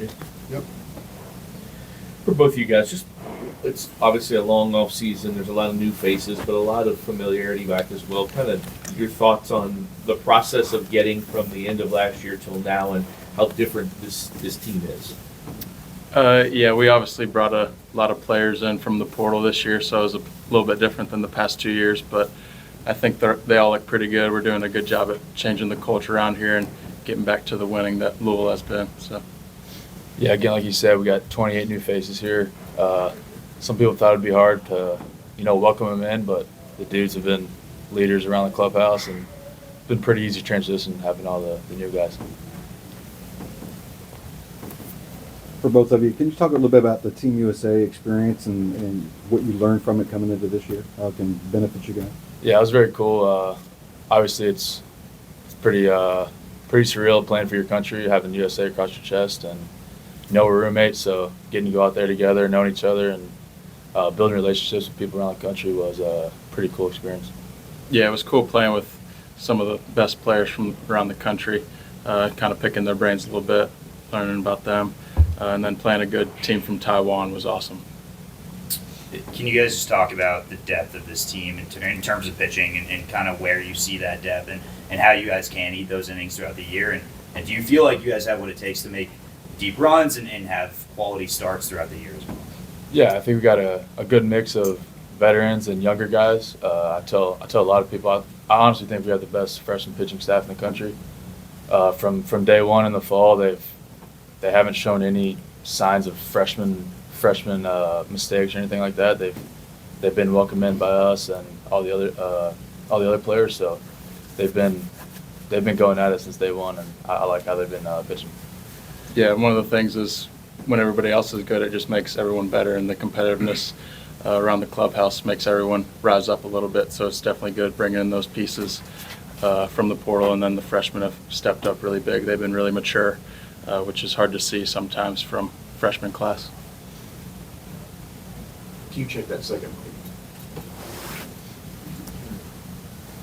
you? Yep. For both of you guys, just it's obviously a long off season. There's a lot of new faces, but a lot of familiarity back as well. Kind of your thoughts on the process of getting from the end of last year till now, and how different this team is. Yeah, we obviously brought a lot of players in from the portal this year, so it was a little bit different than the past 2 years. But I think they all look pretty good. We're doing a good job at changing the culture around here and getting back to the winning that Louisville has been. So. Yeah, again, like you said, we got 28 new faces here. Some people thought it'd be hard to, welcome them in, but the dudes have been leaders around the clubhouse, and it's been pretty easy transition having all the new guys. For both of you, can you talk a little bit about the Team USA experience and what you learned from it coming into this year? How it can benefit you guys? Yeah, it was very cool. Obviously, it's pretty surreal playing for your country, having USA across your chest, and we're roommates, so getting to go out there together, knowing each other, and building relationships with people around the country was a pretty cool experience. Yeah, it was cool playing with some of the best players from around the country, kind of picking their brains a little bit, learning about them, and then playing a good team from Taiwan was awesome. Can you guys just talk about the depth of this team in terms of pitching and kind of where you see that depth and how you guys can eat those innings throughout the year? And do you feel like you guys have what it takes to make deep runs and have quality starts throughout the year as well? Yeah, I think we got a good mix of veterans and younger guys. I tell a lot of people, I honestly think we have the best freshman pitching staff in the country. From day one in the fall, they haven't shown any signs of freshman mistakes or anything like that. They've been welcomed in by us and all the other players. So they've been going at it since day one, and I like how they've been pitching. Yeah, one of the things is when everybody else is good, it just makes everyone better, and the competitiveness around the clubhouse makes everyone rise up a little bit. So it's definitely good bringing in those pieces from the portal, and then the freshmen have stepped up really big. They've been really mature, which is hard to see sometimes from freshman class. Can you check that second mic?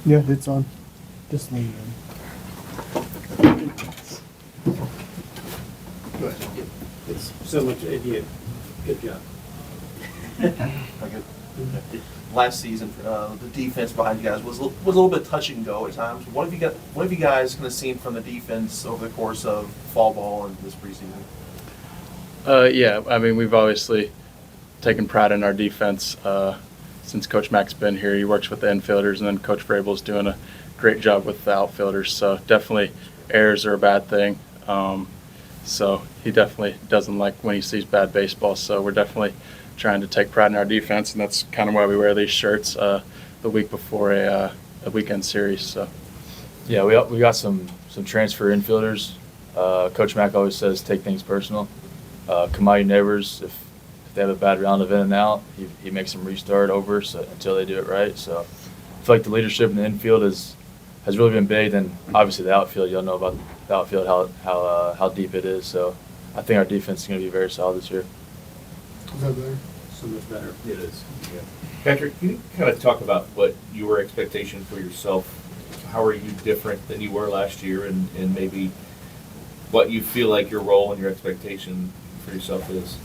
Yeah, it's on. Just lean in. Go ahead. It's so much idea. Good job. Last season, the defense behind you guys was a little bit touch and go at times. What have you guys kind of seen from the defense over the course of fall ball and this preseason? Yeah, I mean, we've obviously taken pride in our defense since Coach Mack's been here. He works with the infielders, and then Coach Vrabel's doing a great job with the outfielders. So definitely errors are a bad thing. So he definitely doesn't like when he sees bad baseball. So we're definitely trying to take pride in our defense, and that's kind of why we wear these shirts the week before a weekend series. So yeah, we got some transfer infielders. Coach Mack always says take things personal. Come out your neighbors. If they have a bad round of in and out, he makes them restart over until they do it right. So I feel like the leadership in the infield has really been big. And obviously the outfield, you'll know about the outfield how deep it is. So I think our defense is going to be very solid this year. Is that better? So much better. It is. Yeah. Patrick, can you kind of talk about what your expectation for yourself? How are you different than you were last year, and maybe what you feel like your role and your expectation for yourself is?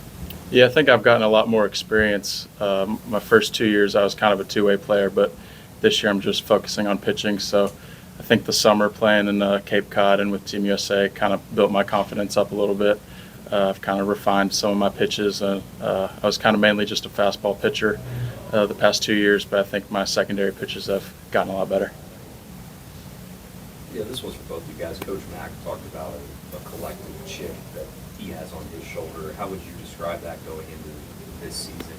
yeah, I think I've gotten a lot more experience. My first 2 years, I was kind of a two-way player, but this year I'm just focusing on pitching. So I think the summer playing in Cape Cod and with Team USA kind of built my confidence up a little bit. I've kind of refined some of my pitches. I was kind of mainly just a fastball pitcher the past 2 years, but I think my secondary pitches have gotten a lot better. Yeah, this one's for both you guys. Coach Mack talked about a collective chip that he has on his shoulder. How would you describe that going into this season,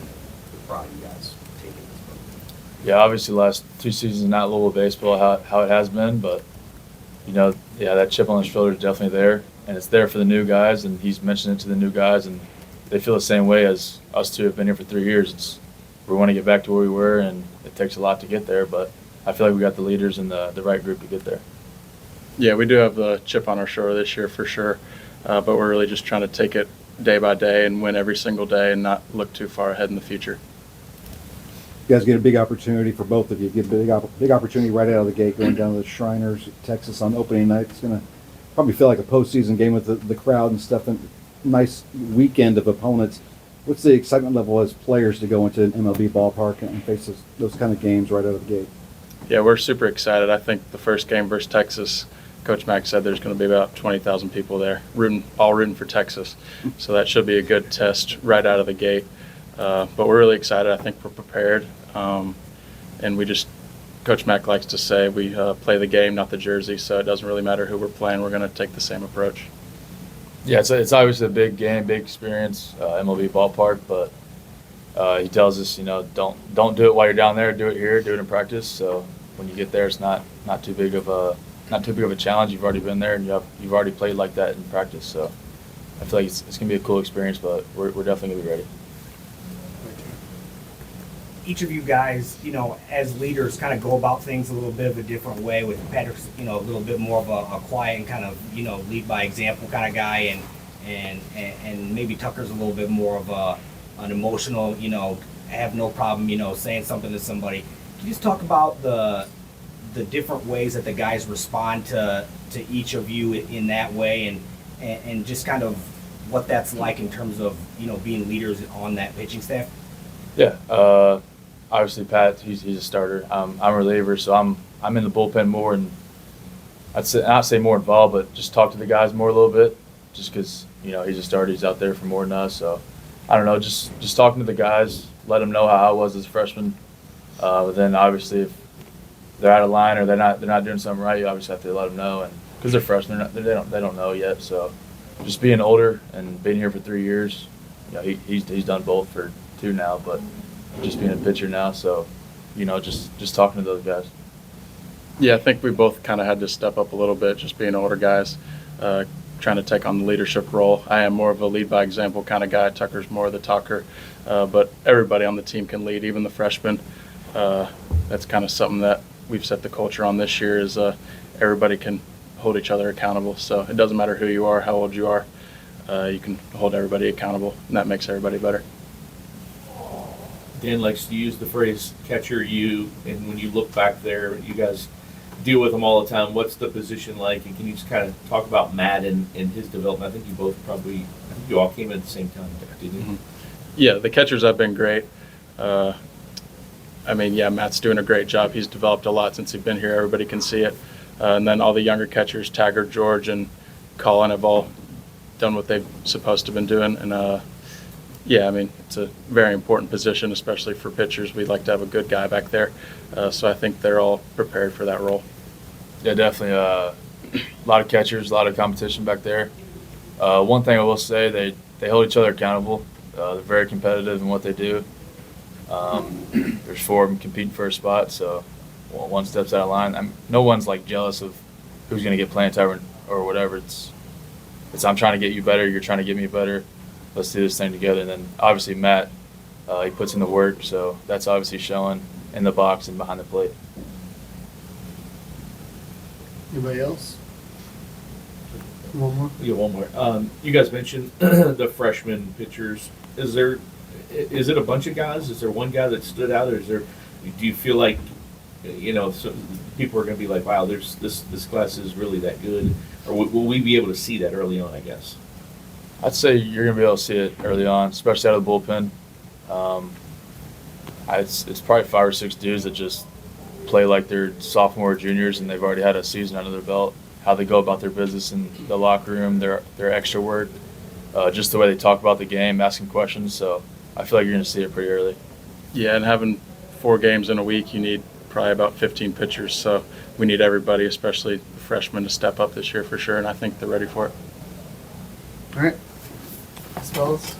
the pride you guys take in this program? Yeah, obviously the last 2 seasons not Louisville baseball how it has been, but that chip on the shoulder is definitely there, and it's there for the new guys, and he's mentioned it to the new guys, and they feel the same way as us two have been here for 3 years. We want to get back to where we were, and it takes a lot to get there, but I feel like we got the leaders and the right group to get there. Yeah, we do have the chip on our shoulder this year for sure, but we're really just trying to take it day by day and win every single day and not look too far ahead in the future. You guys get a big opportunity for both of you. Get a big opportunity right out of the gate going down to the Shriners, Texas on opening night. It's going to probably feel like a postseason game with the crowd and stuff nice weekend of opponents. What's the excitement level as players to go into an MLB ballpark and face those kind of games right out of the gate? Yeah, we're super excited. I think the first game versus Texas, Coach Mack said there's going to be about 20,000 people there, all rooting for Texas. So that should be a good test right out of the gate. But we're really excited. I think we're prepared. And Coach Mack likes to say we play the game, not the jersey. So it doesn't really matter who we're playing. We're going to take the same approach. Yeah, it's obviously a big game, big experience, MLB ballpark, but he tells us, don't do it while you're down there, do it here, do it in practice. So when you get there, it's not too big of a challenge. You've already been there and you've already played like that in practice. So I feel like it's gonna be a cool experience, but we're definitely gonna be ready. Each of you guys, as leaders, kind of go about things a little bit of a different way. With Patrick's, a little bit more of a quiet and kind of, lead by example kind of guy, and maybe Tucker's a little bit more of an emotional, have no problem, saying something to somebody. Can you just talk about the different ways that the guys respond to each of you in that way, and just kind of what that's like in terms of, being leaders on that pitching staff? Yeah. Obviously, Pat, he's a starter. I'm a reliever, so I'm in the bullpen more, and I'd not say more involved, but just talk to the guys more a little bit, just because he's a starter, he's out there for more than us. So I don't know, just talking to the guys, let them know how I was as a freshman. But then obviously, if they're out of line or they're not doing something right, you obviously have to let them know, and because they're freshmen, they don't know yet. So just being older and being here for 3 years, he's done both for 2 now, but just being a pitcher now, so just talking to those guys. Yeah, I think we both kind of had to step up a little bit, just being older guys, trying to take on the leadership role. I am more of a lead by example kind of guy. Tucker's more of the talker, but everybody on the team can lead, even the freshmen. That's kind of something that we've set the culture on this year is everybody can hold each other accountable. So it doesn't matter who you are, how old you are, you can hold everybody accountable, and that makes everybody better. Dan likes to use the phrase "catcher you," and when you look back there, you guys deal with him all the time. What's the position like? And can you just kind of talk about Matt and his development? I think you all came in at the same time, didn't you? Mm-hmm. Yeah, the catchers have been great. Matt's doing a great job. He's developed a lot since he's been here. Everybody can see it. And then all the younger catchers, Taggart, George, and Colin, have all done what they've supposed to have been doing. And it's a very important position, especially for pitchers. We'd like to have a good guy back there. So I think they're all prepared for that role. Yeah, definitely. A lot of catchers, a lot of competition back there. One thing I will say, they hold each other accountable. They're very competitive in what they do. There's 4 of them competing for a spot, so one steps out of line. No one's jealous of who's going to get playing time or whatever. It's I'm trying to get you better. You're trying to get me better. Let's do this thing together. And then obviously Matt, he puts in the work, so that's obviously showing in the box and behind the plate. Anybody else? One more. Yeah, one more. You guys mentioned the freshman pitchers. Is it a bunch of guys? Is there one guy that stood out, or do you feel like so people are going to be like, wow, this class is really that good, or will we be able to see that early on? I guess. I'd say you're going to be able to see it early on, especially out of the bullpen. It's probably 5 or 6 dudes that just play like they're sophomore or juniors, and they've already had a season under their belt. How they go about their business in the locker room, their extra work, just the way they talk about the game, asking questions. So I feel like you're going to see it pretty early. Yeah, and having 4 games in a week, you need probably about 15 pitchers. So we need everybody, especially the freshmen, to step up this year for sure, and I think they're ready for it. All right. Fellas.